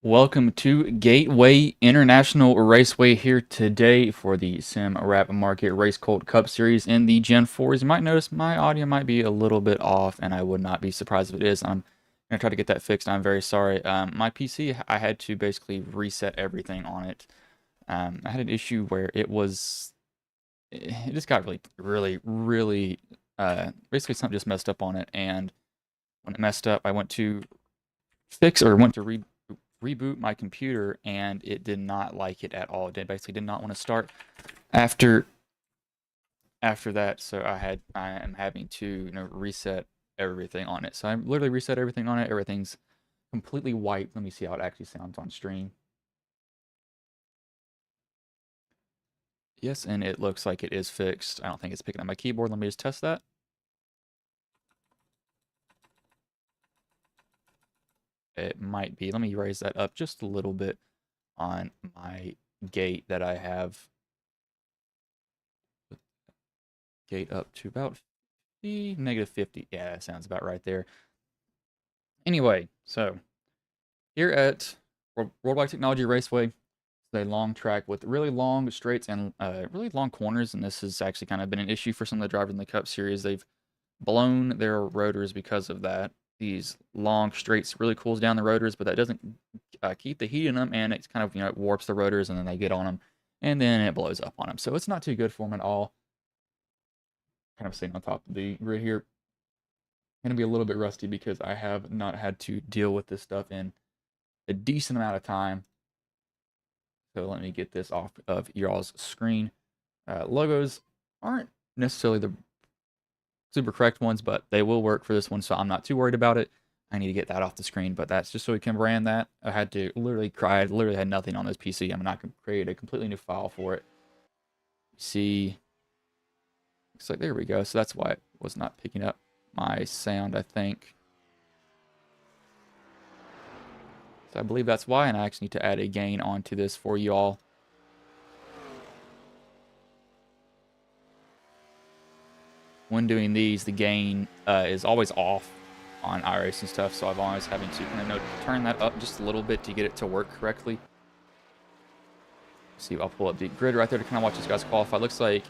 Welcome to Gateway International Raceway here today for the Sim Rap Market Racecult Cup Series in the Gen 4s. You might notice my audio might be a little bit off, and I would not be surprised if it is. I'm going to try to get that fixed. I'm very sorry. My PC, I had to basically reset everything on it. I had an issue where it just got really, basically something just messed up on it, and when it messed up, I went to reboot my computer, and it did not like it at all. It basically did not want to start after that. So I am having to reset everything on it. So I literally reset everything on it. Everything's completely wiped. Let me see how it actually sounds on stream. Yes, and it looks like it is fixed. I don't think it's picking up my keyboard. Let me just test that. It might be. Let me raise that up just a little bit on my gate that I have. Gate up to about negative 50. Yeah, that sounds about right there. Anyway, so here at Worldwide Technology Raceway, it's a long track with really long straights and really long corners, and this has actually kind of been an issue for some of the drivers in the Cup Series. They've blown their rotors because of that. These long straights really cools down the rotors, but that doesn't keep the heat in them, and it kind of it warps the rotors, and then they get on them, and then it blows up on them. So it's not too good for them at all. Kind of sitting on top of the grid here. Going to be a little bit rusty because I have not had to deal with this stuff in a decent amount of time. So let me get this off of y'all's screen. Logos aren't necessarily the super correct ones, but they will work for this one, so I'm not too worried about it. I need to get that off the screen, but that's just so we can brand that. I had to literally cry. I literally had nothing on this PC. I'm not going to create a completely new file for it. See, looks like there we go. So that's why it was not picking up my sound, I think. So I believe that's why, and I actually need to add a gain onto this for you all. When doing these, the gain is always off on iRace and stuff, so I'm always having to kind of turn that up just a little bit to get it to work correctly. See, I'll pull up the grid right there to kind of watch these guys qualify. Looks like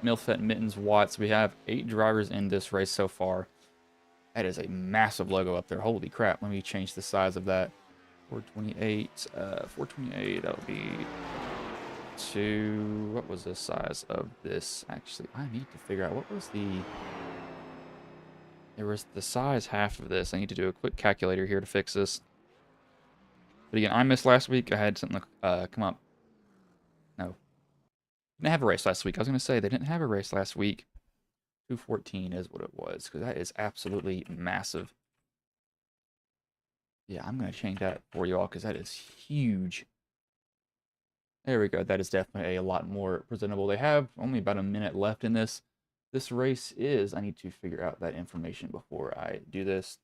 Milfet, Mittens, Watts. We have 8 drivers in this race so far. That is a massive logo up there. Holy crap. Let me change the size of that. 428, that'll be what was the size of this? Actually, I need to figure out what was there was the size half of this. I need to do a quick calculator here to fix this. But again, I missed last week. I had something come up. No. Didn't have a race last week. I was going to say they didn't have a race last week. 214 is what it was, because that is absolutely massive. Yeah, I'm going to change that for you all, because that is huge. There we go. That is definitely a lot more presentable. They have only about a minute left in this. This race is, I need to figure out that information before I do this.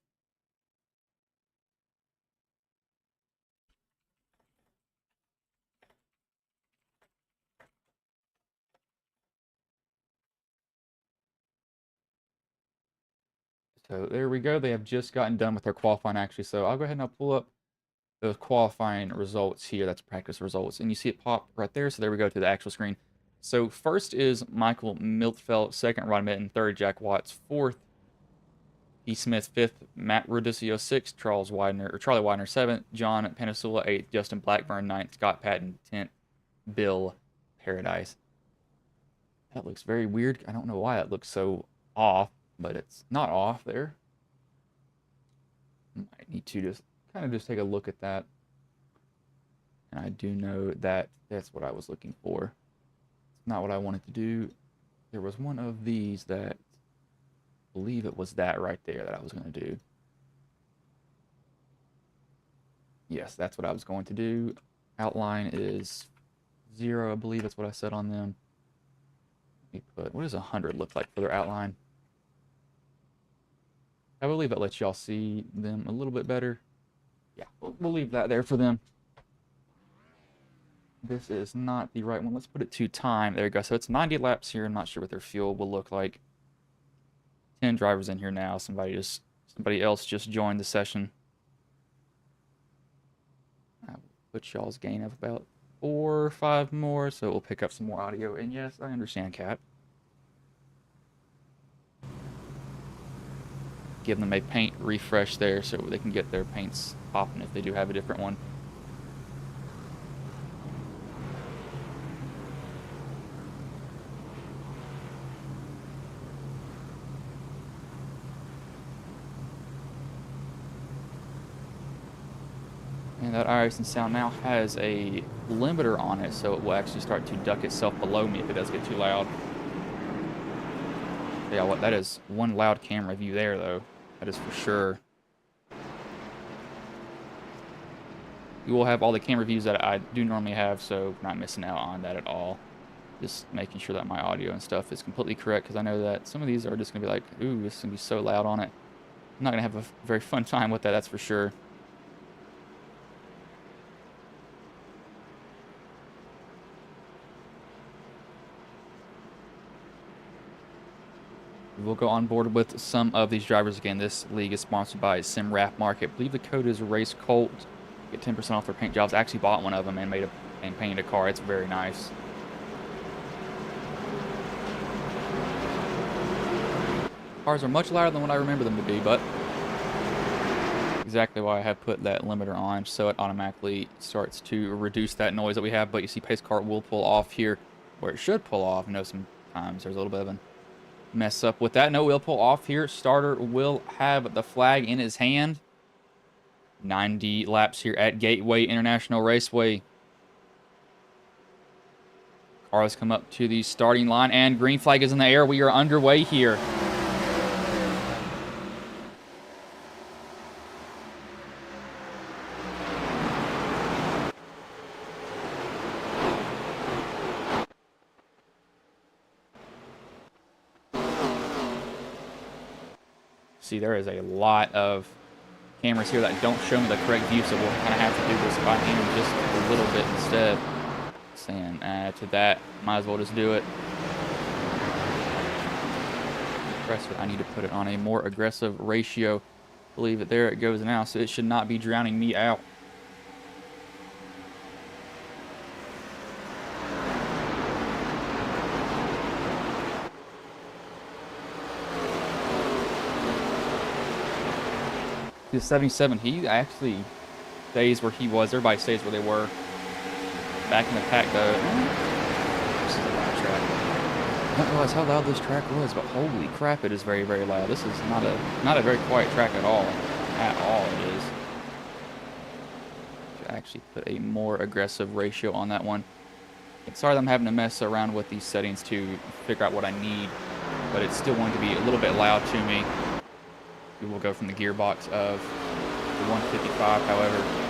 So there we go. They have just gotten done with their qualifying, actually. So I'll go ahead and I'll pull up those qualifying results here. That's practice results. And you see it pop right there. So there we go to the actual screen. So first is Michael Miltfeld, second Rod Mitten, third Jack Watts, fourth E. Smith, fifth Matt Rodisio, sixth Charlie Widener, seventh John Panasula, eighth Justin Blackburn, ninth Scott Patton, 10th Bill Paradise. That looks very weird. I don't know why it looks so off, but it's not off there. I need to just kind of just take a look at that. And I do know that that's what I was looking for. It's not what I wanted to do. There was one of these that I believe it was that right there that I was going to do. Yes, that's what I was going to do. Outline is 0, I believe that's what I said on them. Let me put, what does 100 look like for their outline? I believe that lets y'all see them a little bit better. Yeah, we'll leave that there for them. This is not the right one. Let's put it to time. There you go. So it's 90 laps here. I'm not sure what their fuel will look like. 10 drivers in here now. Somebody else just joined the session. put y'all's gain up about 4 or 5 more, so we'll pick up some more audio. And yes, I understand, Cat. Give them a paint refresh there so they can get their paints popping if they do have a different one. And that iRacing sound now has a limiter on it, so it will actually start to duck itself below me if it does get too loud. Yeah, what? That is one loud camera view there, though. That is for sure. You will have all the camera views that I do normally have, so not missing out on that at all. Just making sure that my audio and stuff is completely correct, because I know that some of these are just going to be like, ooh, this is going to be so loud on it. I'm not going to have a very fun time with that, that's for sure. We'll go on board with some of these drivers again. This league is sponsored by SimRap Market. I believe the code is Racecult. Get 10% off their paint jobs. I actually bought one of them and painted a car. It's very nice. Cars are much louder than what I remember them to be, but exactly why I have put that limiter on, so it automatically starts to reduce that noise that we have. But you see pace car will pull off here where it should pull off. I know sometimes there's a little bit of a mess up with that. No, we'll pull off here. Starter will have the flag in his hand. 90 laps here at Gateway International Raceway. Cars come up to the starting line, and green flag is in the air. We are underway here. See, there is a lot of cameras here that don't show me the correct view, so we'll kind of have to do this by hand just a little bit instead. Saying to that, might as well just do it. Compressor, I need to put it on a more aggressive ratio. I believe that there it goes now, so it should not be drowning me out. The 77, he actually stays where he was. Everybody stays where they were. Back in the pack, though. This is a loud track. I didn't realize how loud this track was, but holy crap, it is very, very loud. This is not a very quiet track at all. At all, it is. Should actually put a more aggressive ratio on that one. Sorry that I'm having to mess around with these settings to figure out what I need, but it's still going to be a little bit loud to me. We will go from the gearbox of the 155, however.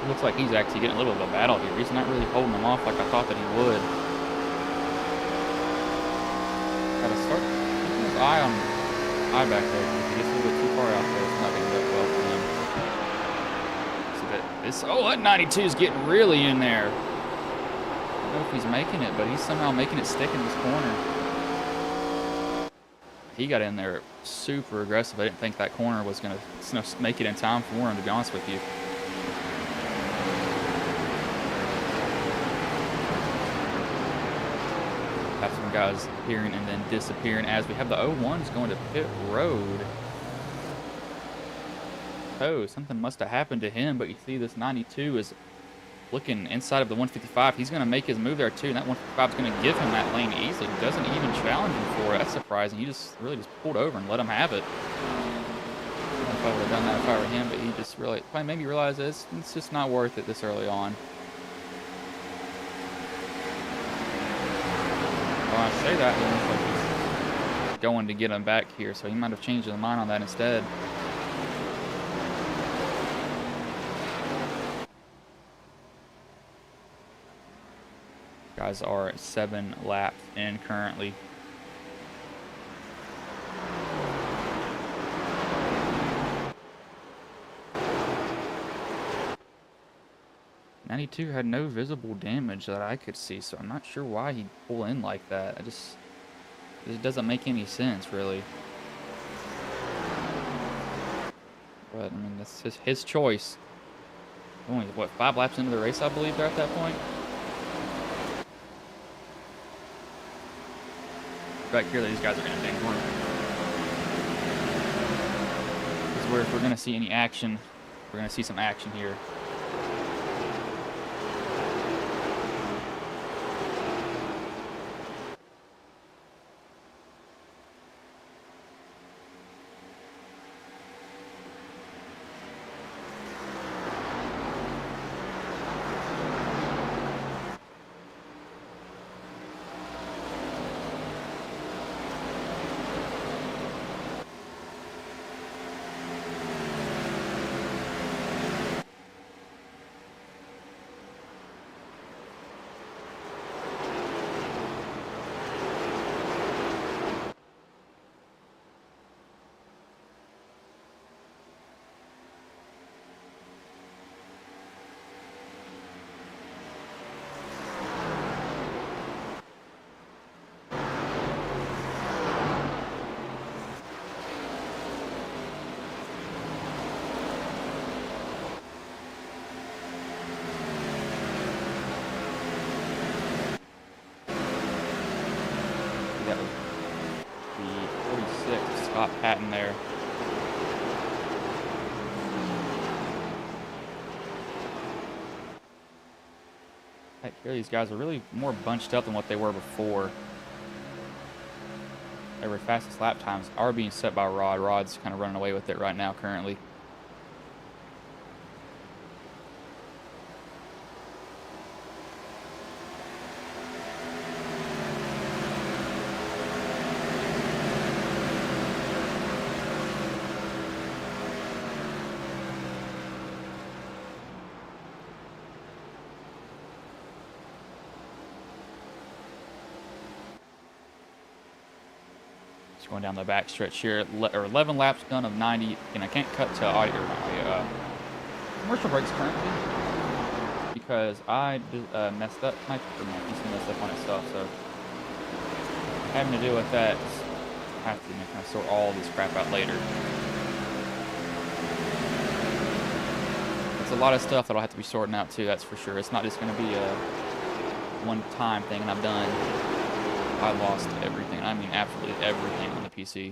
Looks like he's actually getting a little bit of a battle here. He's not really holding him off like I thought that he would. Gotta start keeping his eye back there. If he gets a little bit too far out there, it's not going to go well for him. See that 92 is getting really in there. I don't know if he's making it, but he's somehow making it stick in this corner. He got in there super aggressive. I didn't think that corner was going to make it in time for him, to be honest with you. Have some guys appearing and then disappearing as we have the 01s going to pit road. Oh, something must have happened to him, but you see this 92 is looking inside of the 155. He's going to make his move there too, and that 155 is going to give him that lane easily. He doesn't even challenge him for it. That's surprising. He just really just pulled over and let him have it. I don't know if I would have done that if I were him, but he just really maybe realized it's just not worth it this early on. Well, I say that, then it's like he's going to get him back here, so he might have changed his mind on that instead. Guys are 7 laps in currently. '92 had no visible damage that I could see, so I'm not sure why he'd pull in like that. It doesn't make any sense, really. But, I mean, that's his choice. Only, what, 5 laps into the race, I believe, they're at that point? Right here, these guys are going to dang one. This is where if we're going to see any action, we're going to see some action here. That was the 46 Scott Patton there. Heck, here these guys are really more bunched up than what they were before. Their fastest lap times are being set by Rod. Rod's kind of running away with it right now currently. Going down the back stretch here, 11 laps done of 90, and I can't cut to audio or commercial breaks currently because I messed up my PC messed up on itself, so having to deal with that, I have to kind of sort all this crap out later. It's a lot of stuff that'll have to be sorting out too, that's for sure. It's not just going to be a one-time thing and I'm done. I lost everything. I mean, absolutely everything on the PC.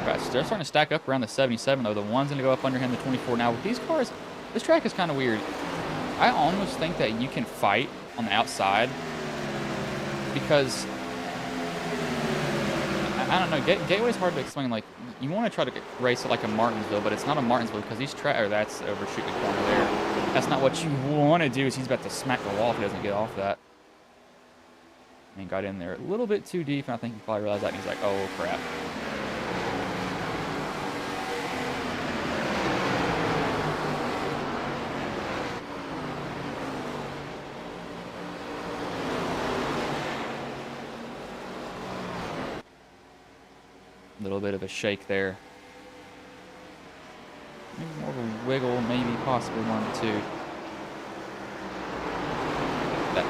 Right, so they're starting to stack up around the 77, though. The one's going to go up under him, the 24. Now, with these cars, this track is kind of weird. I almost think that you can fight on the outside because, I don't know, Gateway's hard to explain. Like, you want to try to race it like a Martinsville, but it's not a Martinsville because these that's overshooting the corner there. That's not what you want to do. Is he's about to smack the wall if he doesn't get off that. And he got in there a little bit too deep, and I think he probably realized that, and he's like, oh, crap. Little bit of a shake there. Maybe more of a wiggle, maybe possibly 1 or 2. That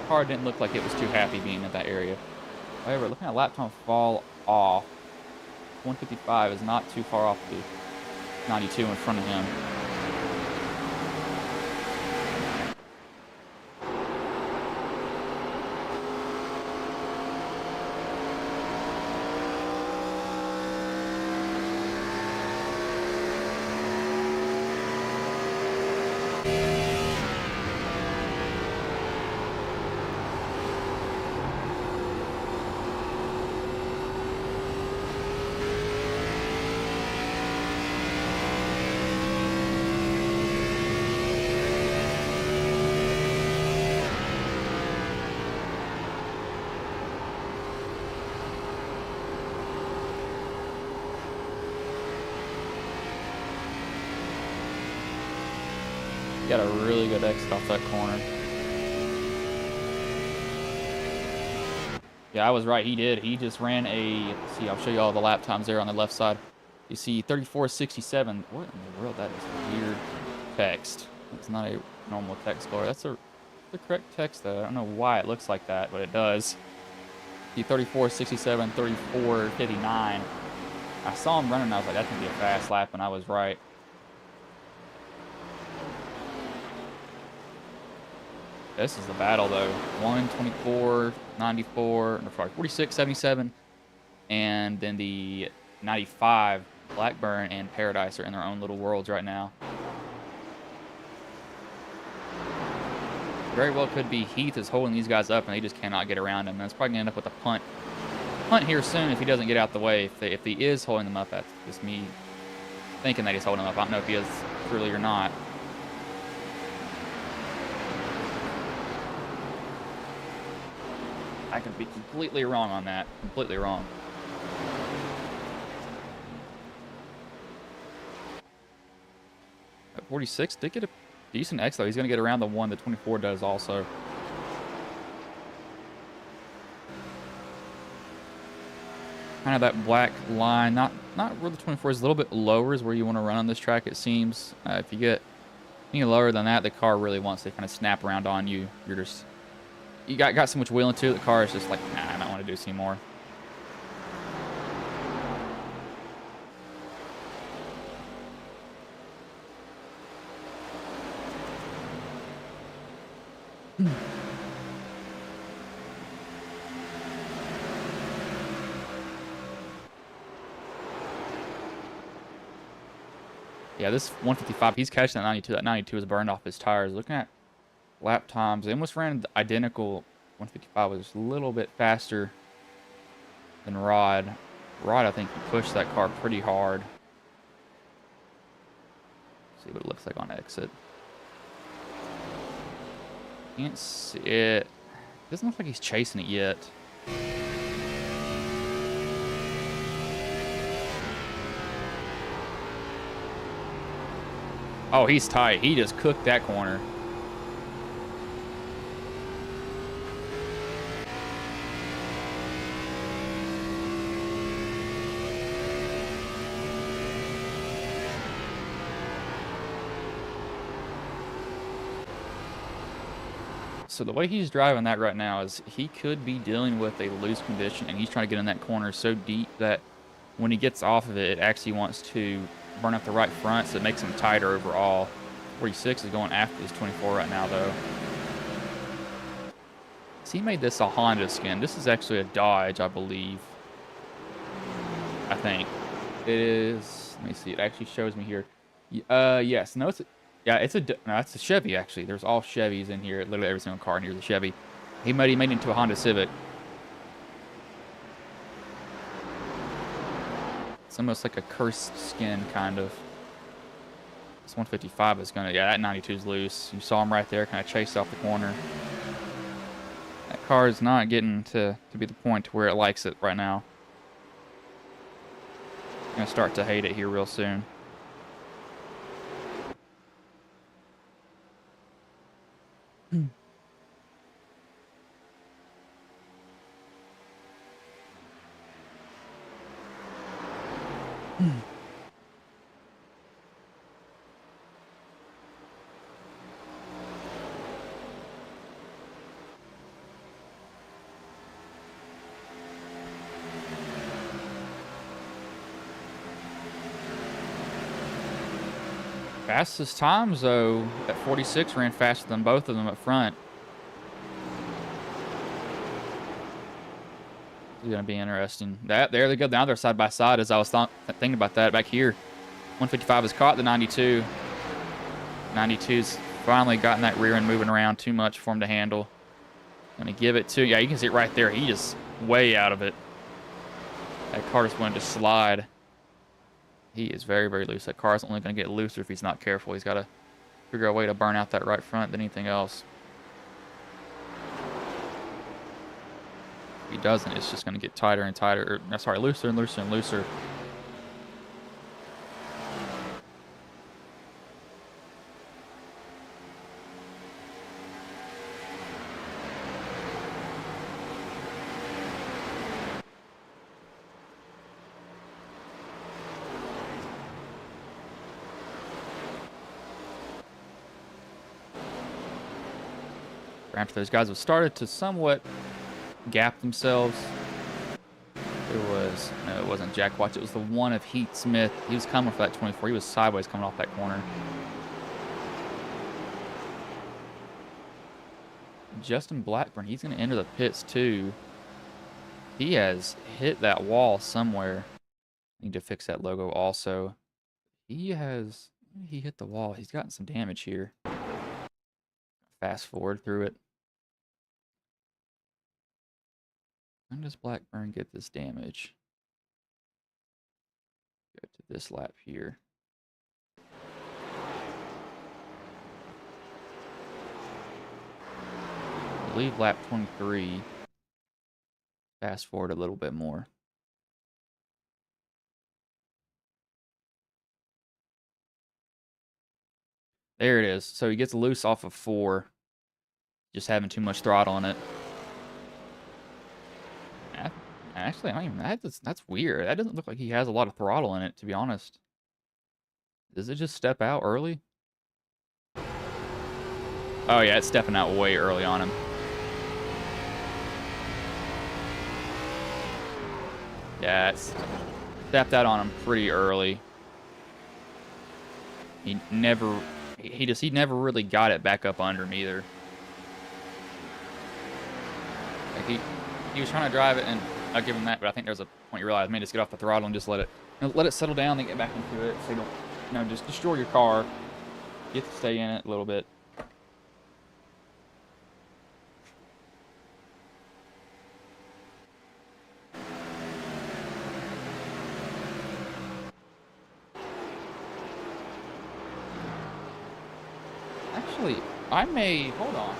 car didn't look like it was too happy being in that area. However, looking at lap time fall off, 155 is not too far off the 92 in front of him. He got a really good exit off that corner. Yeah, I was right. He did. He just ran a, let's see, I'll show you all the lap times there on the left side. You see 34.67. What in the world? That is weird text. It's not a normal text score. That's the correct text, though. I don't know why it looks like that, but it does. See 34.67, 34.59. I saw him running, and I was like, that's going to be a fast lap, and I was right. This is the battle, though. 124, 94, no, sorry, 46, 77, and then the 95. Blackburn and Paradise are in their own little worlds right now. Very well could be Heath is holding these guys up, and they just cannot get around him. And it's probably going to end up with a punt here soon if he doesn't get out the way. If he is holding them up, that's just me thinking that he's holding them up. I don't know if he is truly or not. I could be completely wrong on that. Completely wrong. At 46, did get a decent X, though. He's going to get around the one that 24 does also. Kind of that black line. Not where the 24 is. A little bit lower is where you want to run on this track, it seems. If you get any lower than that, the car really wants to kind of snap around on you. You're just... You got so much wheeling to it, the car is just like, nah, I don't want to do this anymore. Yeah, this 155, he's catching that 92. That 92 is burned off his tires. Looking at lap times, they almost ran identical. 155 was a little bit faster than Rod. Rod, I think, pushed that car pretty hard. See what it looks like on exit. Can't see it. Doesn't look like he's chasing it yet. Oh, he's tight. He just cooked that corner. So the way he's driving that right now is he could be dealing with a loose condition, and he's trying to get in that corner so deep that when he gets off of it, it actually wants to burn up the right front, so it makes him tighter overall. 46 is going after this 24 right now, though. So he made this a Honda skin. This is actually a Dodge, I believe. I think. It is... Let me see. It actually shows me here. Yes. No, it's... Yeah, it's a Chevy, actually. There's all Chevys in here. Literally every single car in here is a Chevy. He made it into a Honda Civic. It's almost like a cursed skin, kind of. This 155 is going to... Yeah, that 92 is loose. You saw him right there, kind of chase off the corner. That car is not getting to be the point to where it likes it right now. Going to start to hate it here real soon. Fastest times, though, at 46 ran faster than both of them up front. It's going to be interesting. There they go. Now they're side by side. As I was thinking about that back here. 155 has caught the 92. 92's finally gotten that rear end moving around too much for him to handle. Going to give it to... Yeah, you can see it right there. He just way out of it. That car just wanted to slide. He is very, very loose. That car is only going to get looser if he's not careful. He's got to figure out a way to burn out that right front than anything else. If he doesn't, it's just going to get tighter and tighter. Or, sorry, looser and looser and looser. after those guys have started to somewhat gap themselves. No, it wasn't Jack Watch. It was the one of Heath Smith. He was coming for that 24. He was sideways coming off that corner. Justin Blackburn, he's going to enter the pits too. He has hit that wall somewhere. Need to fix that logo also. He hit the wall. He's gotten some damage here. Fast forward through it. When does Blackburn get this damage? Go to this lap here. I believe lap 23. Fast forward a little bit more. There it is. So he gets loose off of 4. Just having too much throttle on it. Actually, that's weird. That doesn't look like he has a lot of throttle in it, to be honest. Does it just step out early? Oh yeah, it's stepping out way early on him. Yeah, it's stepped out on him pretty early. He never really got it back up under him either. Like he was trying to drive it, and I'll give him that, but I think there's a point you realize, man, just get off the throttle and just let it settle down, then get back into it, so you don't, just destroy your car. You have to stay in it a little bit. Actually, hold on.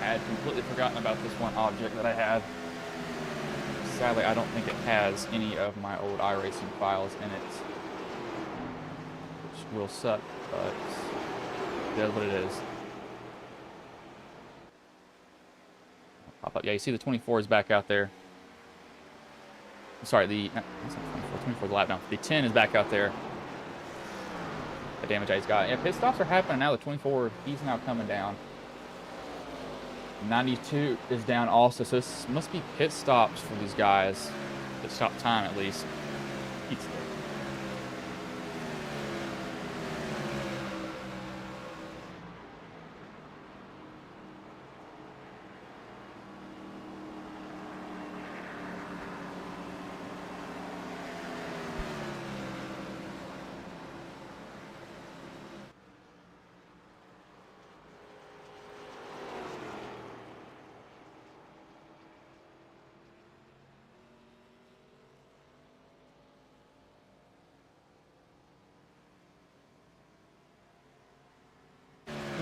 I had completely forgotten about this one object that I had. Sadly, I don't think it has any of my old iRacing files in it, which will suck, but it is what it is. Pop up. Yeah, you see the 24 is back out there. Sorry, that's not 24 is the lap now. The 10 is back out there. The damage he's got. Yeah, pit stops are happening now. The 24, he's now coming down. 92 is down also, so this must be pit stops for these guys. Pit stop time, at least.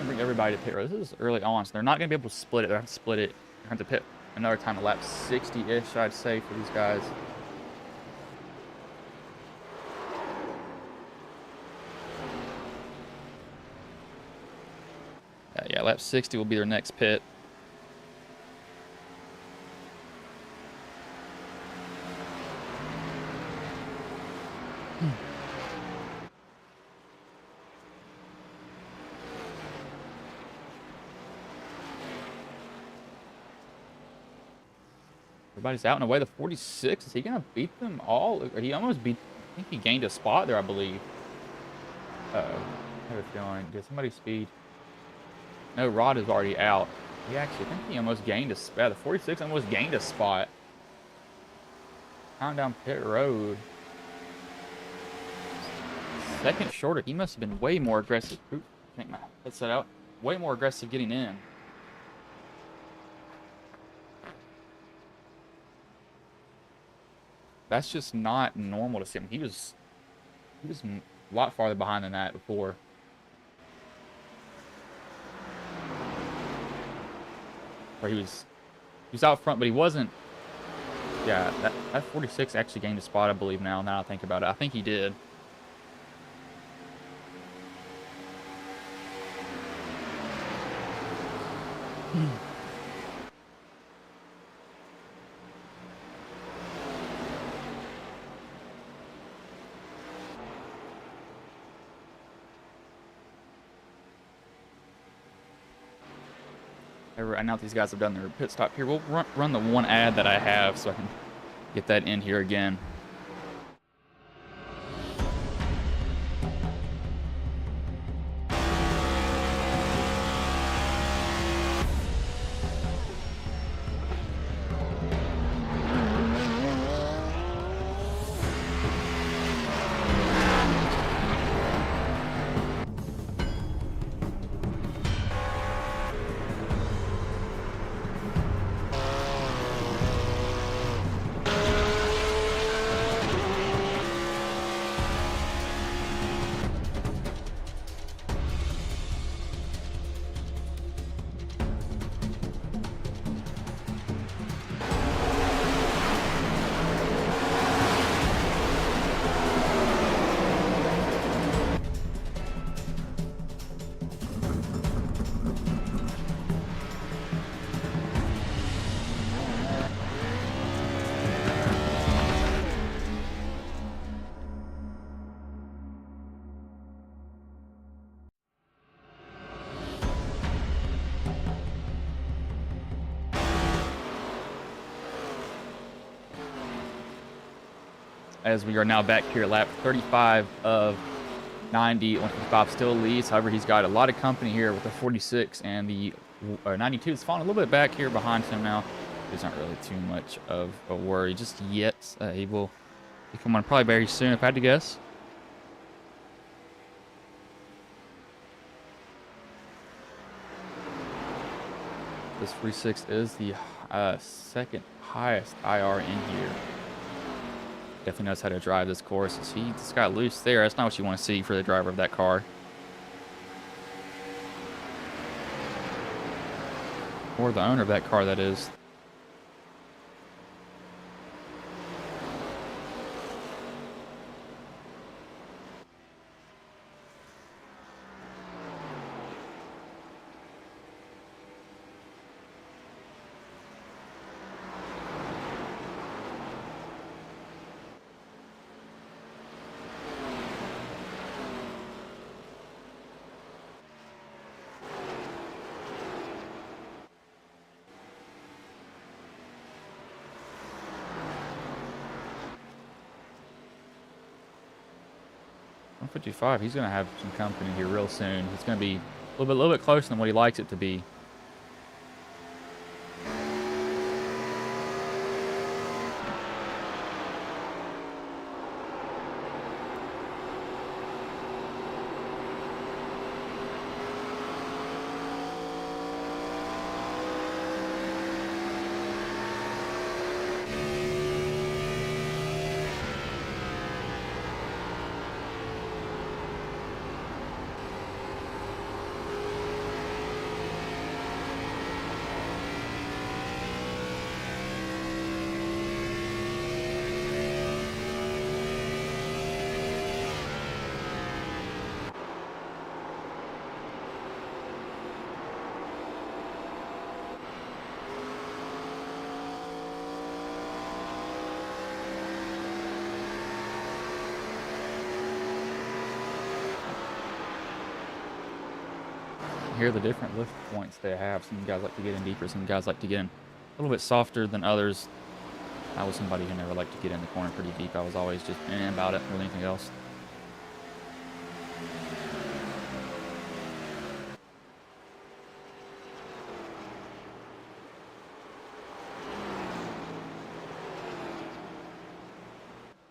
Bring everybody to pit road. This is early on, so they're not going to be able to split it. They're going to split it. They're going to pit another time, a lap 60-ish, I'd say, for these guys. Yeah, lap 60 will be their next pit. Everybody's out and away. The 46, is he going to beat them all? Or he almost beat, I think he gained a spot there, I believe. Uh-oh. I have a feeling. Did somebody speed? No, Rod is already out. I think he almost gained a spot. The 46 almost gained a spot. Down pit road. Second shorter. He must have been way more aggressive. Oop, I think my headset out. Way more aggressive getting in. That's just not normal to see him. He was a lot farther behind than that before. Or he was out front, but he wasn't Yeah, that 46 actually gained a spot, I believe now I think about it. I think he did. I know these guys have done their pit stop here. We'll run the one ad that I have so I can get that in here again. As we are now back here at lap 35 of 90. 155 still leads. However, he's got a lot of company here with the 46, and the 92 is falling a little bit back here behind him now. There's not really too much of a worry just yet. He will be coming on probably very soon, if I had to guess. This 46 is the second highest IR in here. Definitely knows how to drive this course. He just got loose there. That's not what you want to see for the driver of that car. Or the owner of that car, that is. .155, he's going to have some company here real soon. It's going to be a little bit closer than what he likes it to be. Here are the different lift points they have. Some guys like to get in deeper, some guys like to get in a little bit softer than others. I was somebody who never liked to get in the corner pretty deep. I was always just about it more than anything else.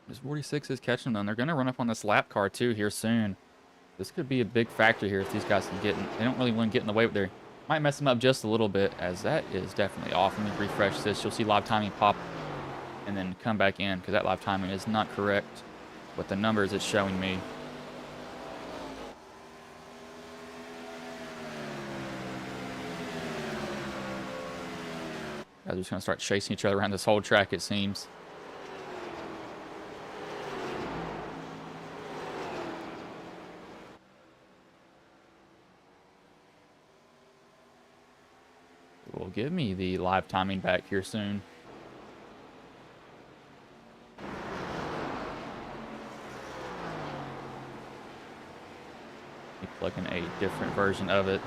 This 46 is catching them. They're going to run up on this lap car too here soon. This could be a big factor here if these guys can get in. They don't really want to get in the way, but they might mess them up just a little bit, as that is definitely off. Let me refresh this. You'll see live timing pop and then come back in, because that live timing is not correct with the numbers it's showing me. Guys are just going to start chasing each other around this whole track, it seems. It will give me the live timing back here soon. Plugging a different version of it.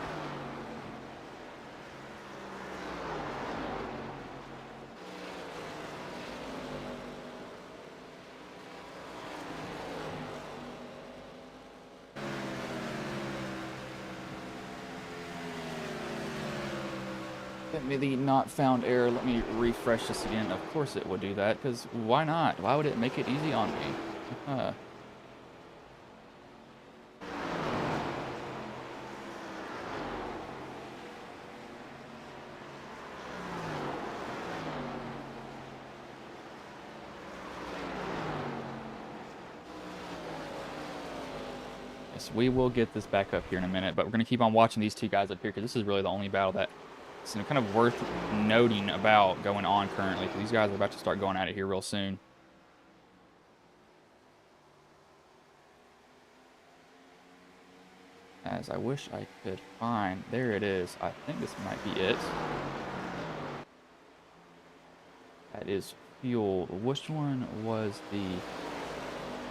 Let me the not found error. Let me refresh this again. Of course it would do that, because why not? Why would it make it easy on me? Yes, we will get this back up here in a minute, but we're going to keep on watching these two guys up here, because this is really the only battle that is kind of worth noting about going on currently, because these guys are about to start going at it here real soon. As I wish I could find, there it is. I think this might be it. That is fuel. Which one was the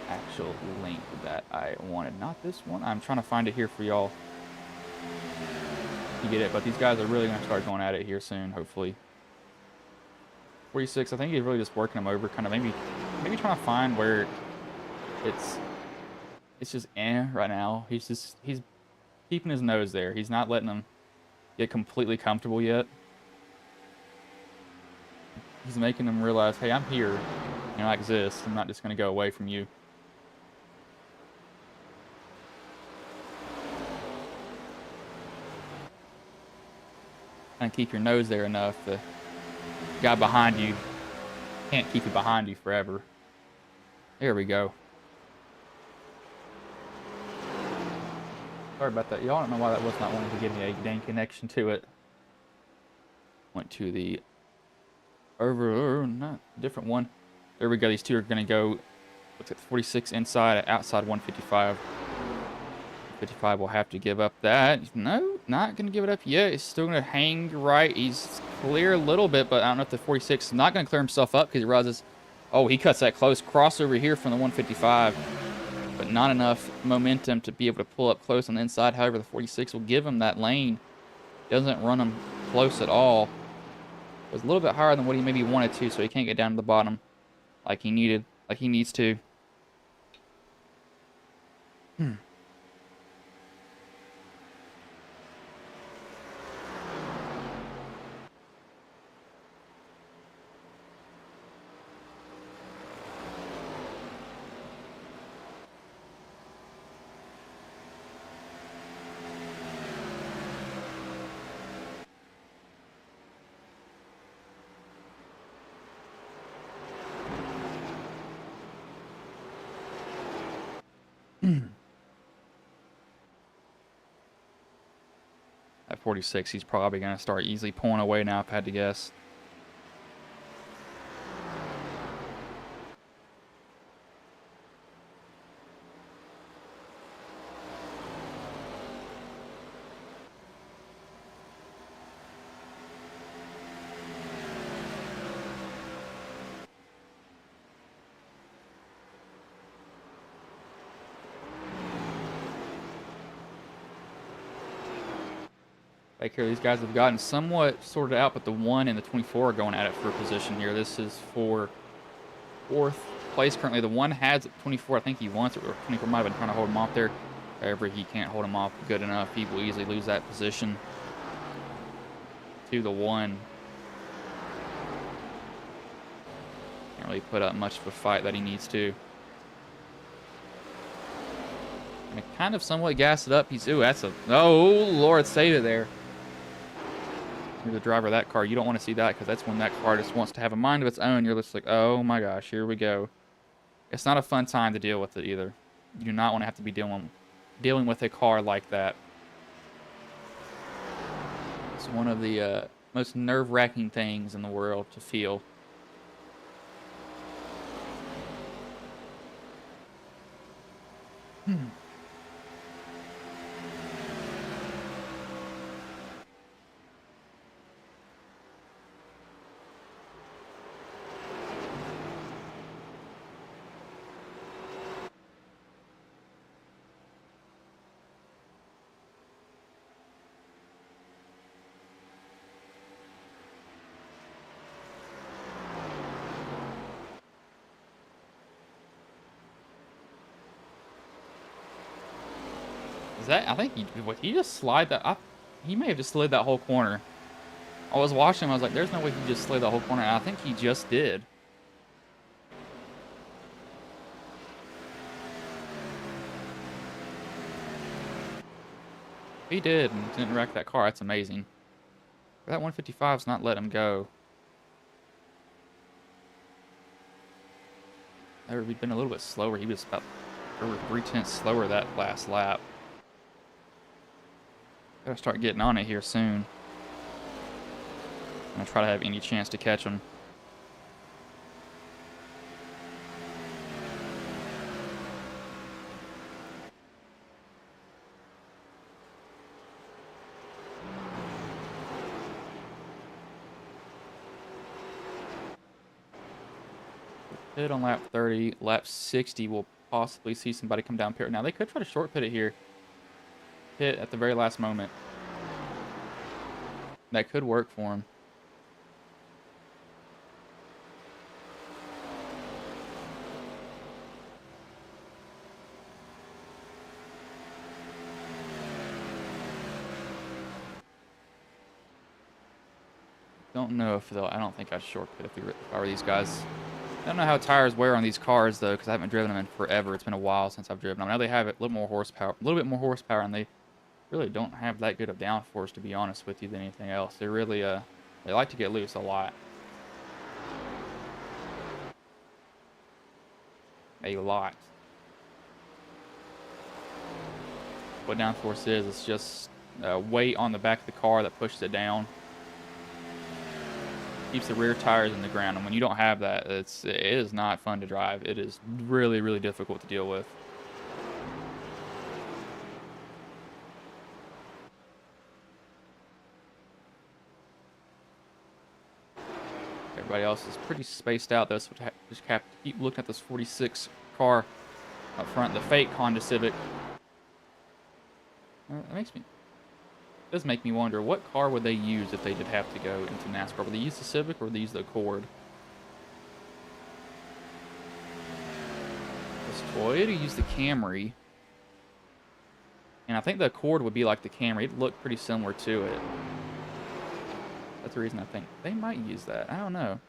actual link that I wanted? Not this one. I'm trying to find it here for y'all. You get it, but these guys are really going to start going at it here soon, hopefully. 46, I think he's really just working them over, kind of maybe trying to find where it's just right now. He's keeping his nose there. He's not letting them get completely comfortable yet. He's making them realize, hey, I'm here. You know, I exist. I'm not just going to go away from you. And keep your nose there enough. The guy behind you can't keep it behind you forever. There we go. Sorry about that. Y'all don't know why that was not wanting to give me a dang connection to it. Went to the not different one. There we go. These two are going to go. Looks like 46 inside, outside 155. 55 will have to give up that. No, not going to give it up yet. He's still going to hang right. He's clear a little bit, but I don't know if the 46 is not going to clear himself up because he realizes, oh, he cuts that close crossover here from the 155, but not enough momentum to be able to pull up close on the inside. However, the 46 will give him that lane. Doesn't run him close at all. It was a little bit higher than what he maybe wanted to, so he can't get down to the bottom like he needs to. At 46, he's probably going to start easily pulling away now, if I had to guess. Back here, these guys have gotten somewhat sorted out, but the 1 and the 24 are going at it for a position here. This is for 4th place currently. The 1 has 24. I think he wants it, or 24 might have been trying to hold him off there. However, he can't hold him off good enough. He will easily lose that position to the 1. Can't really put up much of a fight that he needs to. And kind of somewhat gassed it up. He's, ooh, that's a, oh, Lord, save it there. You're the driver of that car. You don't want to see that, because that's when that car just wants to have a mind of its own. You're just like, oh my gosh, here we go. It's not a fun time to deal with it either. You do not want to have to be dealing with a car like that. It's one of the most nerve-wracking things in the world to feel. Is that? I think he just slid that. He may have just slid that whole corner. I was watching him. I was like, "There's no way he just slid that whole corner." And I think he just did. He did and didn't wreck that car. That's amazing. That 155's not let him go. There, he'd been a little bit slower. He was about over 3/10 slower that last lap. Gotta start getting on it here soon. I'm gonna try to have any chance to catch him. Pit on lap 30. Lap 60, we'll possibly see somebody come down pit. Now, they could try to short pit it here. Pit at the very last moment. That could work for him. Don't know if they'll... I don't think I'd short pit if I were these guys. I don't know how tires wear on these cars, though, because I haven't driven them in forever. It's been a while since I've driven them. Now they have a little more horsepower, and they really don't have that good of downforce, to be honest with you, than anything else. They really, they like to get loose a lot. A lot. What downforce is, it's just weight on the back of the car that pushes it down. Keeps the rear tires in the ground, and when you don't have that, it is not fun to drive. It is really, really difficult to deal with. Everybody else is pretty spaced out, though, so just have to keep looking at this 46 car up front, the fake Honda Civic. It does make me wonder, what car would they use if they did have to go into NASCAR? Would they use the Civic or would they use the Accord? This Toyota used the Camry. And I think the Accord would be like the Camry. It'd look pretty similar to it. That's the reason I think they might use that. I don't know.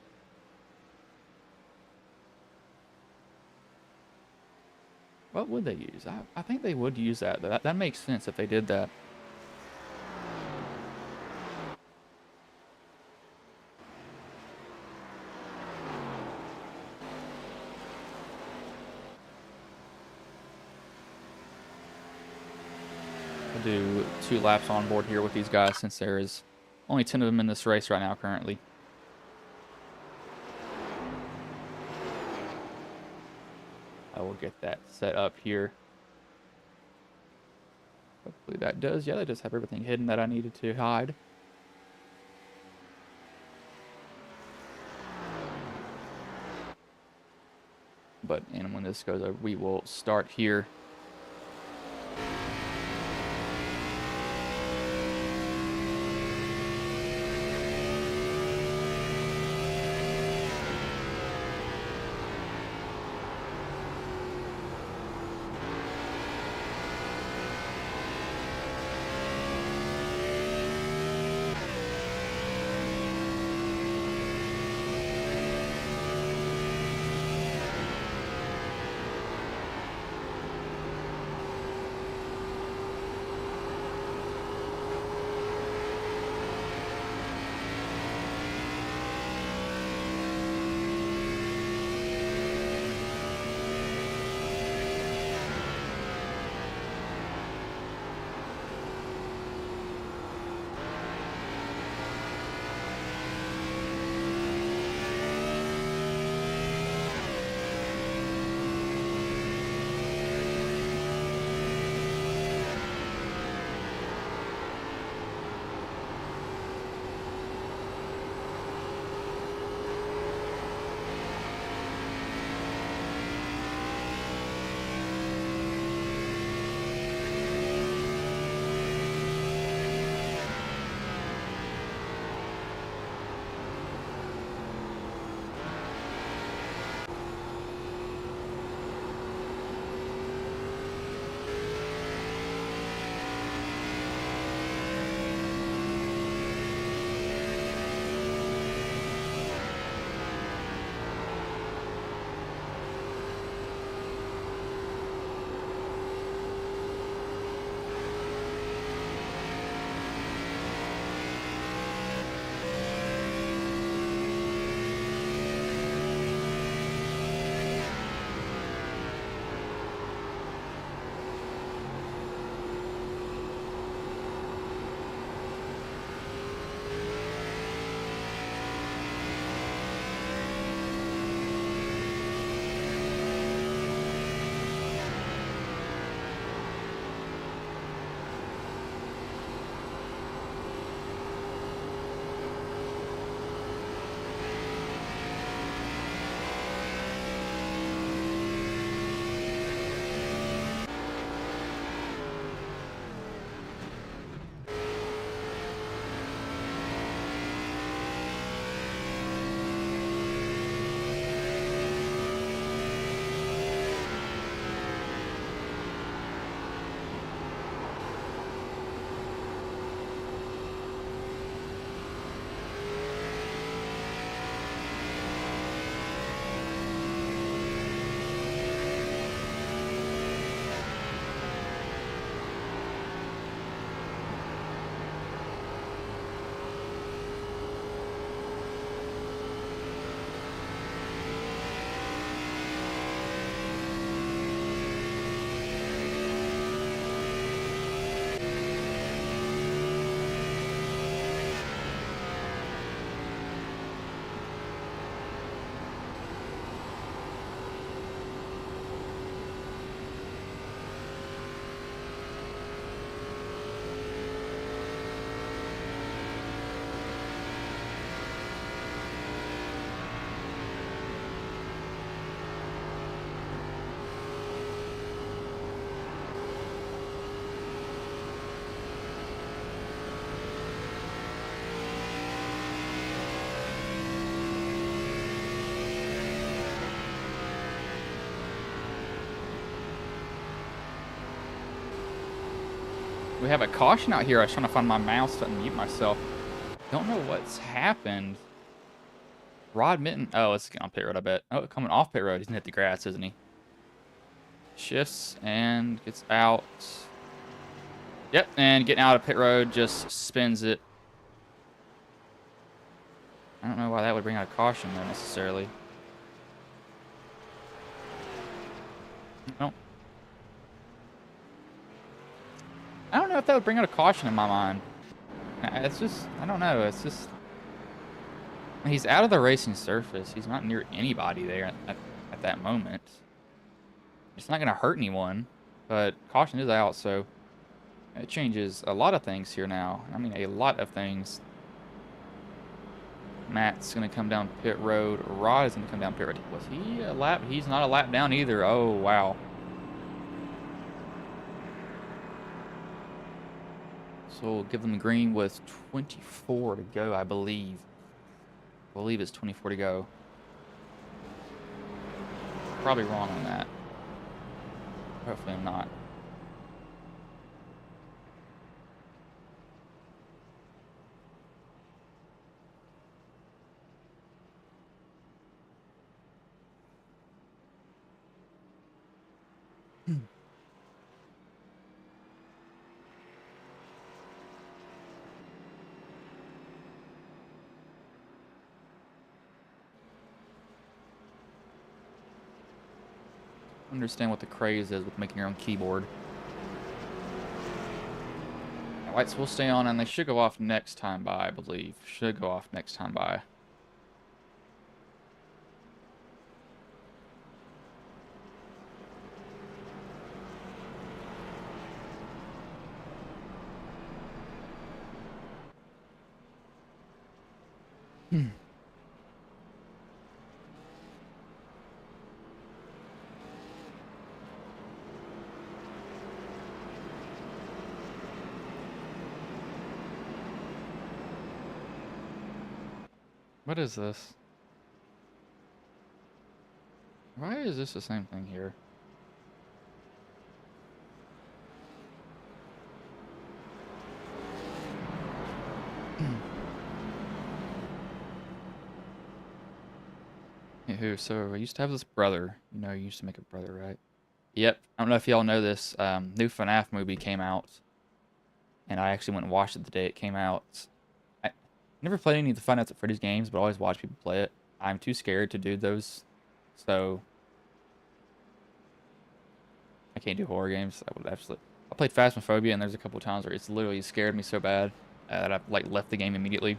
What would they use? I think they would use that. That makes sense if they did that. We'll do 2 laps on board here with these guys since there is only 10 of them in this race right now currently. I will get that set up here. Hopefully that does. Yeah, that does have everything hidden that I needed to hide. And when this goes over, we will start here. We have a caution out here. I was trying to find my mouse to unmute myself. Don't know what's happened. Rod Mitten. Oh, it's on pit road, I bet. Oh, coming off pit road. He's gonna hit the grass, isn't he? Shifts and gets out. Yep, and getting out of pit road just spins it. I don't know why that would bring out a caution though necessarily. No. I don't know if that would bring out a caution in my mind. It's just, I don't know. It's just, he's out of the racing surface. He's not near anybody there at that moment. It's not going to hurt anyone, but caution is out, so it changes a lot of things here now. I mean, a lot of things. Matt's going to come down pit road. Rod is going to come down pit road. Was he a lap? He's not a lap down either. Oh, wow. So we'll give them the green with 24 to go, I believe. I believe it's 24 to go. Probably wrong on that. Hopefully I'm not. Understand what the craze is with making your own keyboard. Lights will stay on, and they should go off next time by, I believe. Should go off next time by. What is this? Why is this the same thing here? So I used to have this brother. You know, you used to make a brother, right? Yep. I don't know if y'all know this. New FNAF movie came out. And I actually went and watched it the day it came out. I never played any of the Five Nights at Freddy's games, but always watch people play it. I'm too scared to do those. So I can't do horror games. I would absolutely. I played Phasmophobia, and there's a couple of times where it's literally scared me so bad that I like left the game immediately.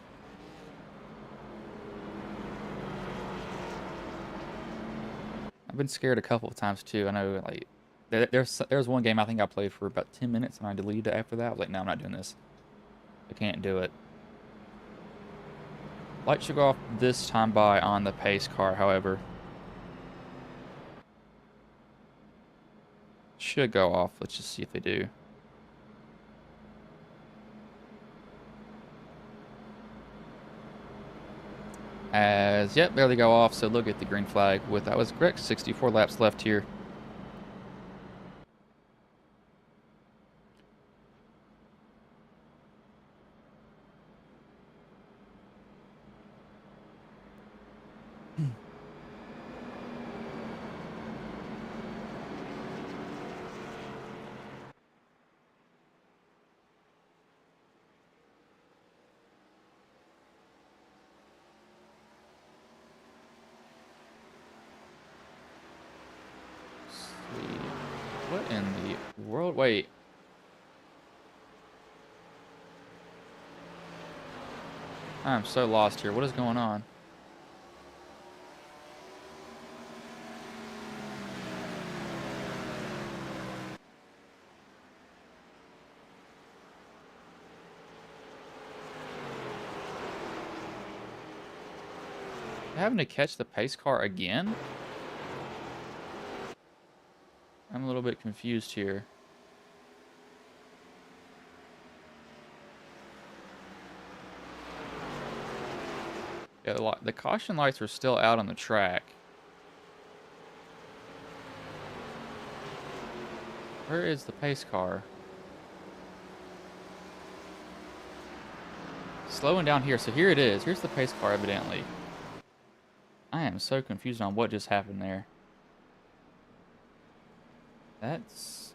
I've been scared a couple of times too. I know, like, there's one game I think I played for about 10 minutes and I deleted it after that. I was like, no, I'm not doing this. I can't do it. Light should go off this time by on the pace car, however. Should go off. Let's just see if they do. As, yep, there they go off, so look at the green flag with, that was correct, 64 laps left here. What in the world? Wait. I'm so lost here. What is going on? Having to catch the pace car again? I'm a little bit confused here. Yeah, the caution lights are still out on the track. Where is the pace car? slowing down here. So here it is. Here's the pace car, evidently. I am so confused on what just happened there. That is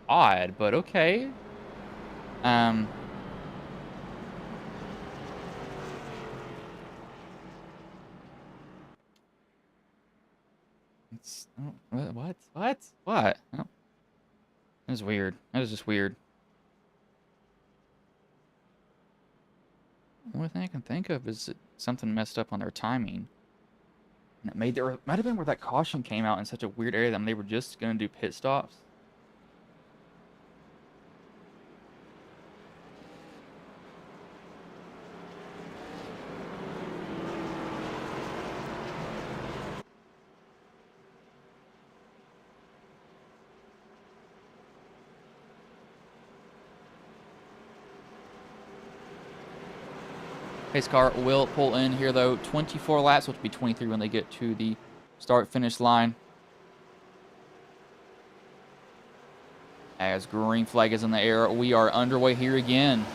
odd, but okay. What? Oh, that is weird. That is just weird. The only thing I can think of is that something messed up on their timing. And it might have been where that caution came out in such a weird area that they were just going to do pit stops. Pace car will pull in here, though. 24 laps, which will be 23 when they get to the start-finish line. As green flag is in the air, we are underway here again.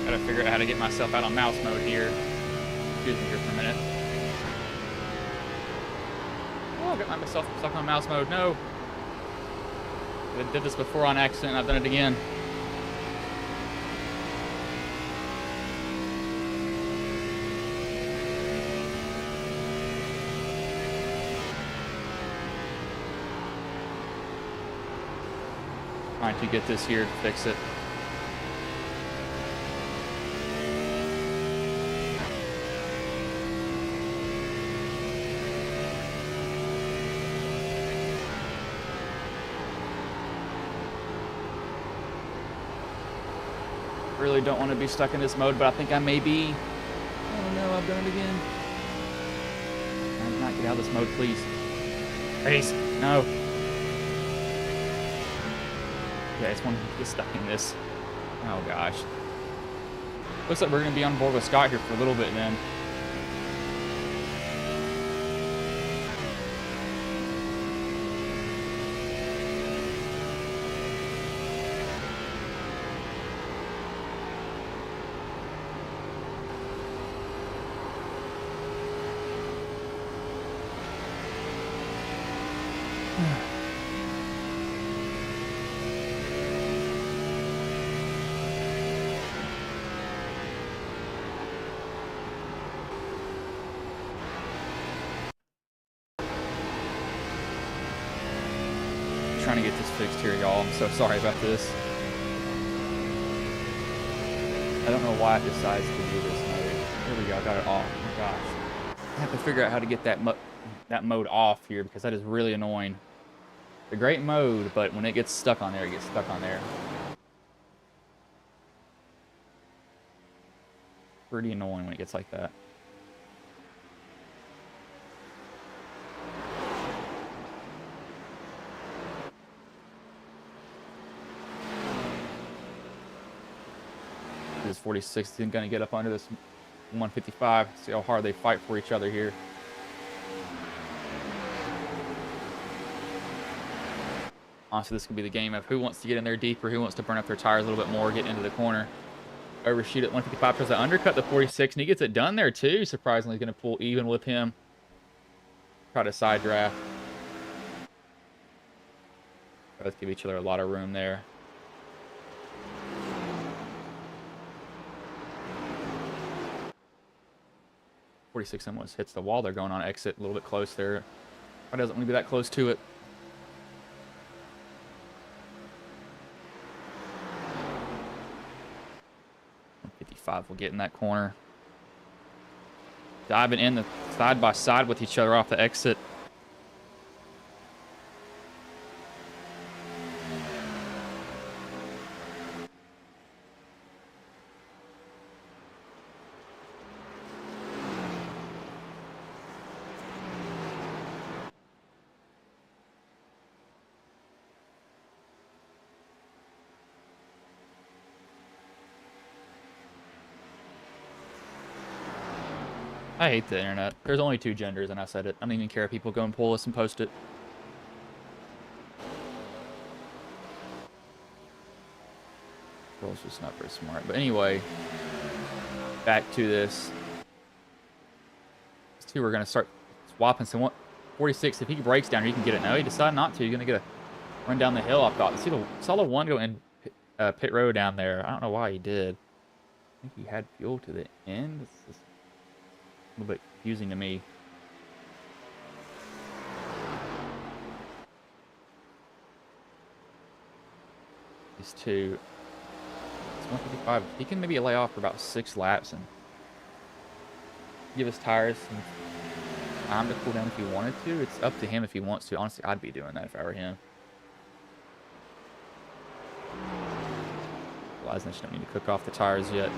Gotta figure out how to get myself out on mouse mode here. Excuse me here for a minute. Oh, I got myself stuck on mouse mode. No. I did this before on accident. I've done it again. Trying to get this here to fix it. Really don't want to be stuck in this mode, but I think I may be. Oh no, I've done it again. I did not get out of this mode, please. Please, no. Okay, I just want to get stuck in this. Oh gosh. Looks like we're going to be on board with Scott here for a little bit then. Trying to get this fixed here, y'all. I'm so sorry about this. I don't know why it decides to do this mode. Here we go. I got it off. Oh, gosh. I have to figure out how to get that mode off here because that is really annoying. It's a great mode, but when it gets stuck on there, it gets stuck on there. Pretty annoying when it gets like that. This 46 isn't going to get up under this 155. See how hard they fight for each other here. Honestly, this could be the game of who wants to get in there deeper, who wants to burn up their tires a little bit more, get into the corner. Overshoot at 155, tries to undercut the 46, and he gets it done there too. Surprisingly, he's going to pull even with him. Try to side draft. Both give each other a lot of room there. .46 almost hits the wall. They're going on exit a little bit close there. Why doesn't want to be that close to it? Will get in that corner. Diving in the side by side with each other off the exit. I hate the internet. There's only 2 genders, and I said it. I don't even care if people go and pull this and post it. Girl's just not very smart. But anyway, back to this. These two are going to start swapping some 46. If he breaks down, he can get it. No, he decided not to. He's going to get a run down the hill, I thought. Saw the one go in pit road down there. I don't know why he did. I think he had fuel to the end. This is a little bit confusing to me. These two. It's 155. He can maybe lay off for about 6 laps and give his tires some time to cool down if he wanted to. It's up to him if he wants to. Honestly, I'd be doing that if I were him. Realizing I just don't need to cook off the tires yet.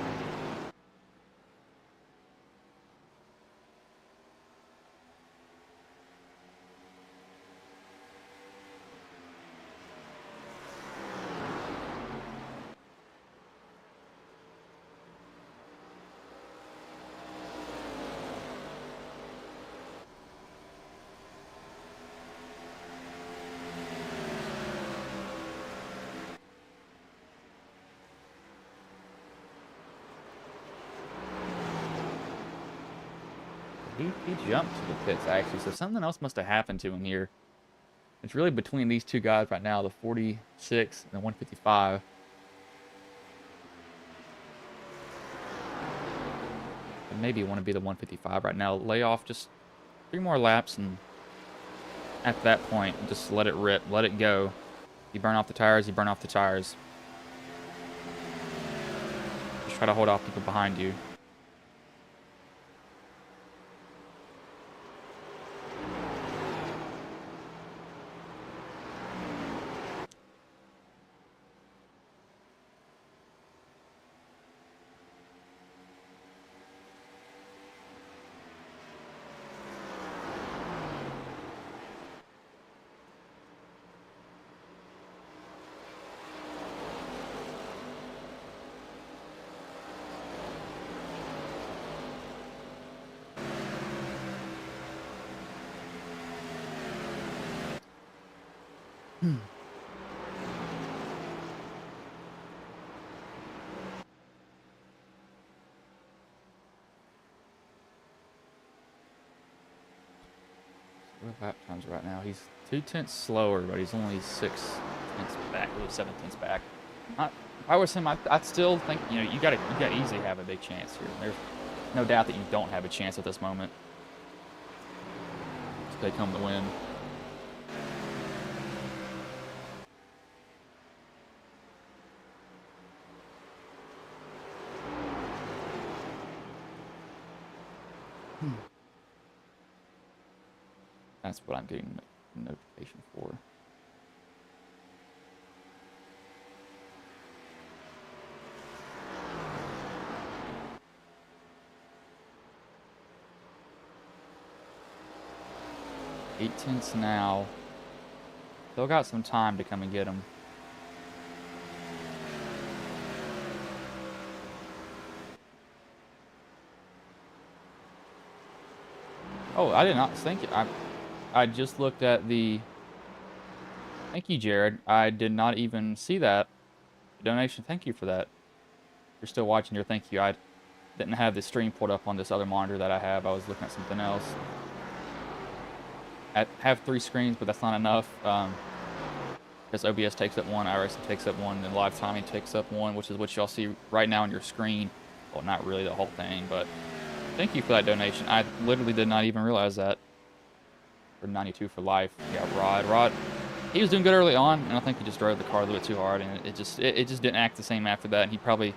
He jumped to the pits, actually, so something else must have happened to him here. It's really between these two guys right now, the 46 and the 155. And maybe want to be the 155 right now. Lay off just 3 more laps, and at that point, just let it rip, let it go. You burn off the tires, you burn off the tires. Just try to hold off people behind you. Lap times right now. He's 2/10 slower, but he's only 6/10 back, or 7/10 back. If I was him, I'd still think, you know, you got easily have a big chance here. There's no doubt that you don't have a chance at this moment to take home the win. That's what I'm getting a notification for. $8 now. Still got some time to come and get them. Oh, I did not think it. I just looked at the. Thank you, Jared. I did not even see that donation. Thank you for that. You're still watching here. Thank you. I didn't have the stream pulled up on this other monitor that I have. I was looking at something else. I have 3 screens, but that's not enough. Because OBS takes up 1, iRacing takes up 1, and live timing takes up 1, which is what y'all see right now on your screen. Well, not really the whole thing, but thank you for that donation. I literally did not even realize that. For 92 for life. Yeah, Rod. He was doing good early on, and I think he just drove the car a little bit too hard, and it just didn't act the same after that. And he probably.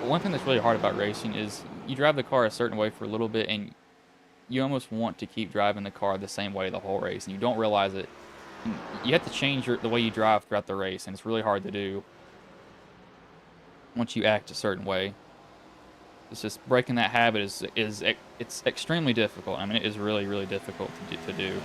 One thing that's really hard about racing is you drive the car a certain way for a little bit, and you almost want to keep driving the car the same way the whole race, and you don't realize it. And you have to change the way you drive throughout the race, and it's really hard to do once you act a certain way. It's just breaking that habit it's extremely difficult. I mean, it is really, really difficult to do.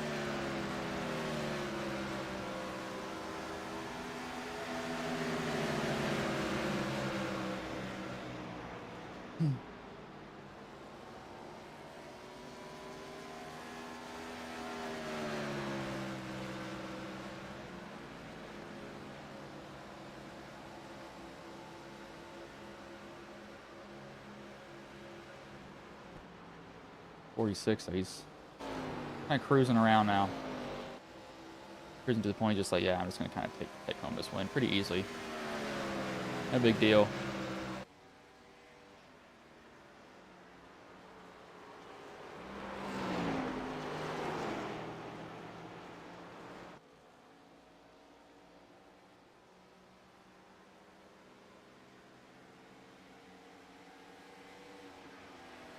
.46, so he's kind of cruising around now. Cruising to the point just like, yeah, I'm just going to kind of take home this win pretty easily. No big deal.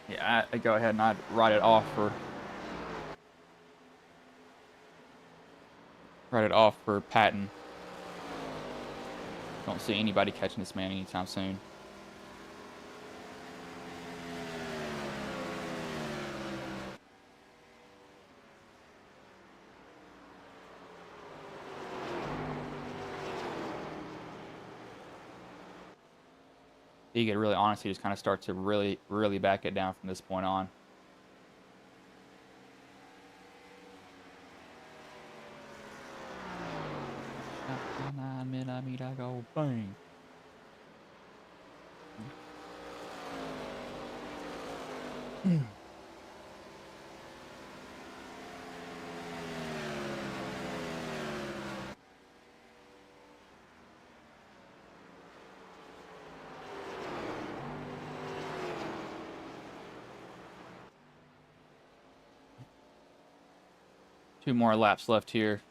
Yeah, I'd go ahead and I'd write it off for Patton. Don't see anybody catching this man anytime soon. You get really honest, you just kind of start to really, really back it down from this point on. I go bang. Two more laps left here.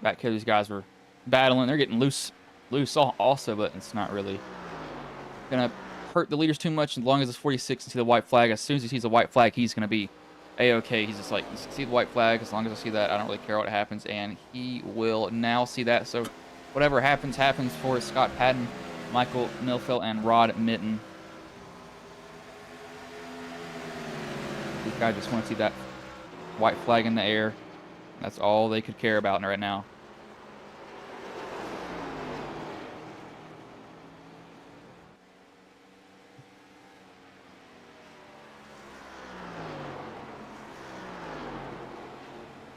Back here, these guys were battling. They're getting loose also, but it's not really gonna hurt the leaders too much as long as it's 46 and see the white flag. As soon as he sees the white flag, he's gonna be a-okay. He's just like, see the white flag. As long as I see that, I don't really care what happens, and he will now see that. So whatever happens for Scott Patton, Michael Milfeld, and Rod Mitten. These guys just want to see that white flag in the air. That's all they could care about right now.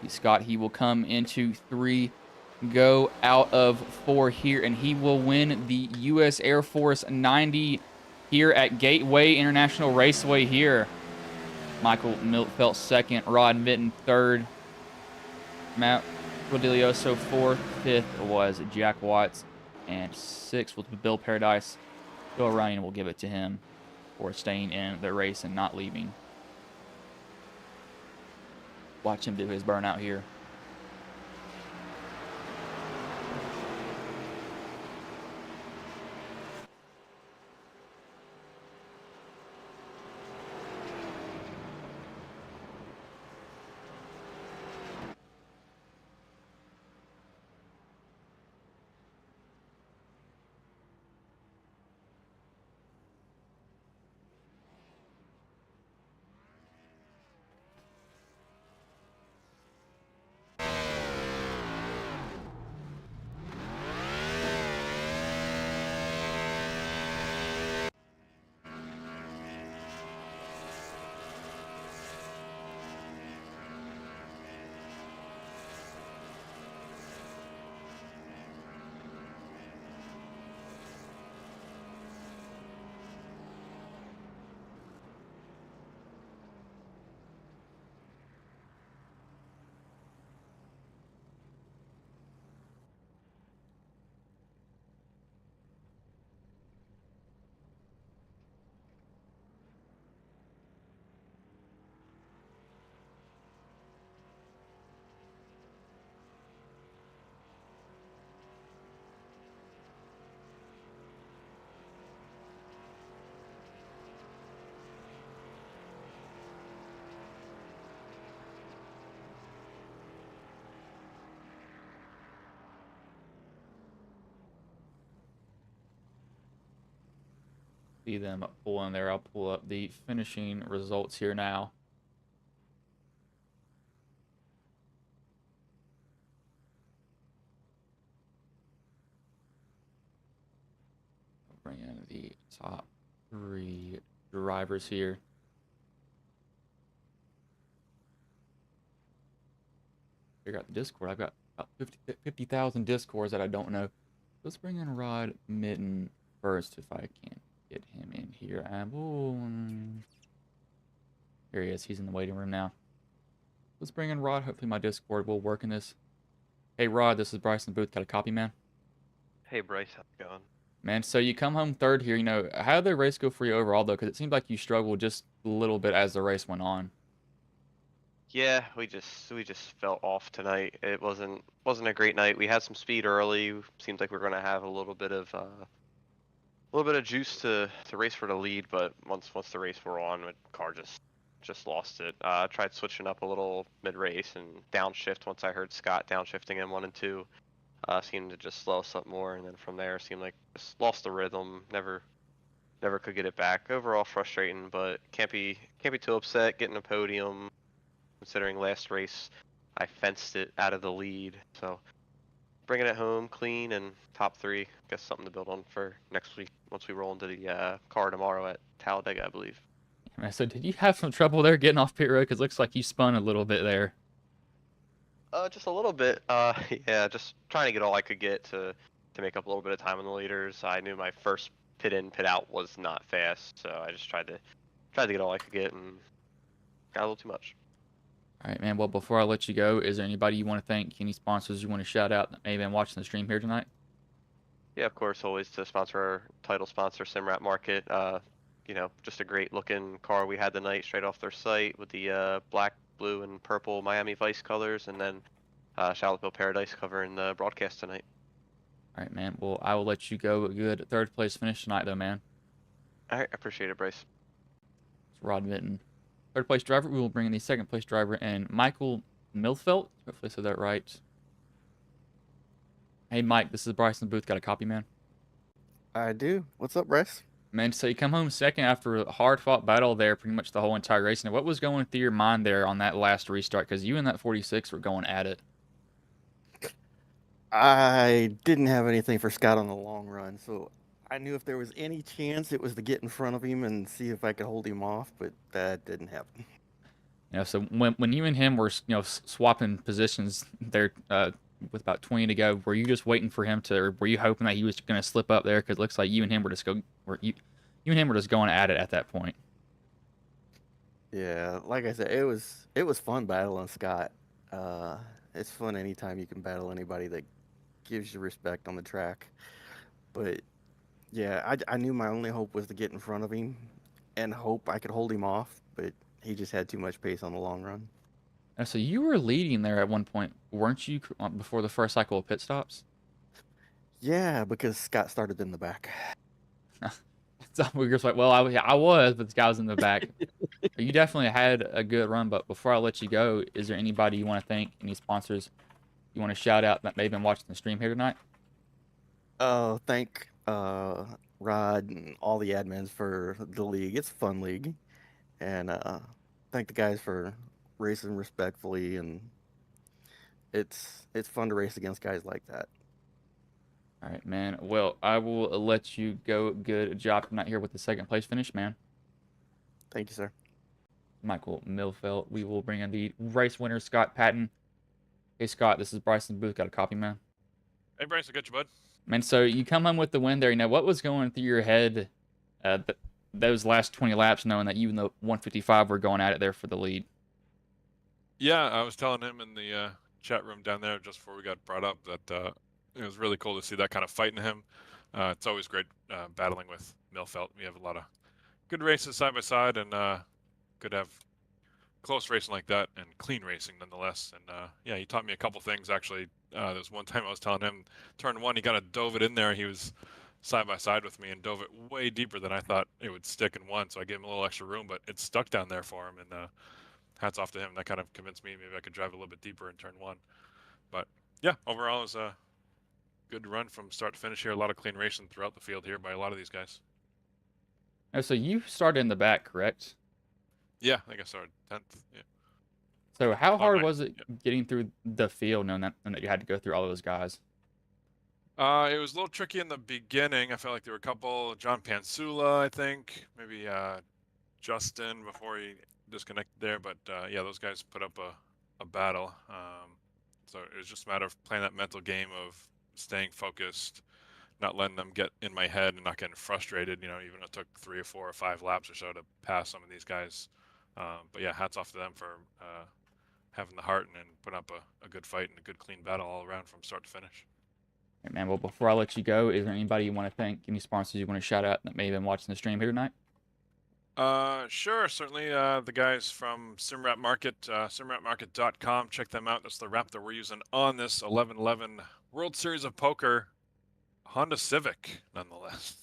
Scott, he will come into 3, go out of 4 here, and he will win the U.S. Air Force 90 here at Gateway International Raceway here. Michael Milfeld second, Rod Mitten third, Matt Rodilioso fourth, fifth was Jack Watts, and sixth was Bill Paradise. Bill Ryan will give it to him for staying in the race and not leaving. Watch him do his burnout here. be them pulling there. I'll pull up the finishing results here now. I'll bring in the top 3 drivers here. Figure out the Discord. I've got about 50,000 Discords that I don't know. Let's bring in Rod Mitten first if I can get him in here. Here he is. He's in the waiting room now. Let's bring in Rod. Hopefully my Discord will work in this. Hey Rod, this is Bryce in the booth. Got a copy, man? Hey Bryce, how's it going? Man, so you come home third here. You know, how did the race go for you overall though? Because it seemed like you struggled just a little bit as the race went on. Yeah, we just felt off tonight. It wasn't a great night. We had some speed early. Seemed like we were gonna have a little bit of juice to race for the lead, but once the race were on, the car just lost it. Tried switching up a little mid race and downshift once I heard Scott downshifting in 1 and 2. Seemed to just slow us up more, and then from there seemed like just lost the rhythm. Never could get it back. Overall frustrating, but can't be too upset getting a podium. Considering last race, I fenced it out of the lead. So bringing it home clean and top 3. Guess something to build on for next week once we roll into the car tomorrow at Talladega, I believe. Man, so did you have some trouble there getting off pit road? Because it looks like you spun a little bit there. Just a little bit. Yeah, just trying to get all I could get to make up a little bit of time on the leaders. I knew my first pit in, pit out was not fast, so I just tried to get all I could get and got a little too much. All right, man. Well, before I let you go, is there anybody you want to thank? Any sponsors you want to shout out that may have been watching the stream here tonight? Yeah, of course, always to sponsor our title sponsor, Simrat Macket. You know, just a great looking car we had tonight straight off their site with the black, blue, and purple Miami Vice colors, and then Charlottesville Paradise covering the broadcast tonight. All right, man. Well, I will let you go. A good third place finish tonight, though, man. All right, I appreciate it, Bryce. It's Rod Mitten. Third place driver, we will bring in the second place driver, and Michael Milfelt. Hopefully I said that right. Hey, Mike, this is Bryce in the booth. Got a copy, man? I do. What's up, Bryce? Man, so you come home second after a hard-fought battle there pretty much the whole entire race. Now, what was going through your mind there on that last restart? Because you and that 46 were going at it. I didn't have anything for Scott on the long run, so I knew if there was any chance it was to get in front of him and see if I could hold him off, but that didn't happen. You know, so when you and him were, you know, swapping positions there with about 20 to go, were you just waiting for him to, or were you hoping that he was going to slip up there? Because it looks like you and him were just you and him were just going at it at that point. Yeah, like I said, it was fun battling Scott. It's fun anytime you can battle anybody that gives you respect on the track. But yeah, I knew my only hope was to get in front of him and hope I could hold him off, but he just had too much pace on the long run. And so you were leading there at one point, weren't you, before the first cycle of pit stops? Yeah, because Scott started in the back. So we were just like, well, I was, but this guy was in the back. You definitely had a good run, but before I let you go, is there anybody you want to thank, any sponsors you want to shout out that may have been watching the stream here tonight? Thank Rod and all the admins for the league. It's a fun league. And thank the guys for racing respectfully, and it's fun to race against guys like that. All right, man. Well, I will let you go. Good job tonight here with the second place finish, man. Thank you, sir. Michael Milfelt. We will bring in the race winner, Scott Patton. Hey, Scott, this is Bryson Booth. Got a copy, man? Hey, Bryce, I got you, bud. Man, so you come home with the win there. You know, what was going through your head those last 20 laps, knowing that you and the 155 were going at it there for the lead? Yeah, I was telling him in the chat room down there just before we got brought up that it was really cool to see that kind of fight in him. It's always great battling with Milfelt. We have a lot of good races side by side, and good to have close racing like that and clean racing nonetheless. And yeah, he taught me a couple things actually. There was one time I was telling him turn 1, he kind of dove it in there. He was side by side with me and dove it way deeper than I thought it would stick in 1. So I gave him a little extra room, but it stuck down there for him. And hats off to him. That kind of convinced me maybe I could drive a little bit deeper in turn 1. But yeah, overall it was a good run from start to finish here. A lot of clean racing throughout the field here by a lot of these guys. Oh, so you started in the back, correct? Yeah, I think I started 10th. Yeah. So how Oh, hard nice. was it getting through the field knowing that you had to go through all those guys? It was a little tricky in the beginning. I felt like there were a couple. John Pansula, I think, maybe Justin before he disconnected there. But yeah, those guys put up a battle. So it was just a matter of playing that mental game of staying focused, not letting them get in my head and not getting frustrated. Even though it took 3 or 4 or 5 laps or so to pass some of these guys. But yeah, hats off to them for having the heart and putting up a good fight and a good clean battle all around from start to finish. Hey, man, well, before I let you go, is there anybody you want to thank, any sponsors you want to shout out that may have been watching the stream here tonight? Sure, certainly. The guys from SimRat Market, simratmarket.com. Check them out. That's the wrap that we're using on this 1111 World Series of Poker Honda Civic, nonetheless.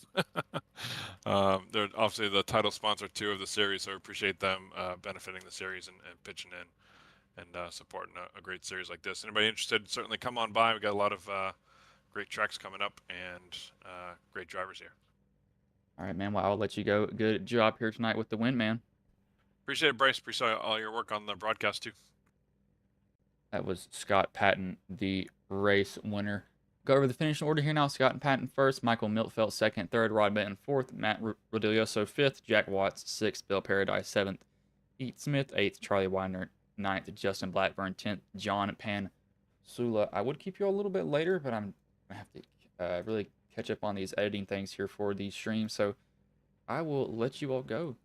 They're obviously the title sponsor too of the series, so I appreciate them benefiting the series and pitching in and supporting a great series like this. Anybody interested, certainly come on by. We got a lot of great tracks coming up and great drivers here. All right, man. Well, I'll let you go. Good job here tonight with the win, man. Appreciate it, Bryce. Appreciate all your work on the broadcast too. That was Scott Patton, the race winner. Go over the finishing order here now. Scott and Patton first, Michael Miltfeld second, third, Rod Benton fourth, Matt Rodilioso fifth, Jack Watts sixth, Bill Paradise seventh, Pete Smith eighth, Charlie Widener ninth, Justin Blackburn 10th, John Pansula. I would keep you all a little bit later, but I'm gonna have to really catch up on these editing things here for these streams. So I will let you all go.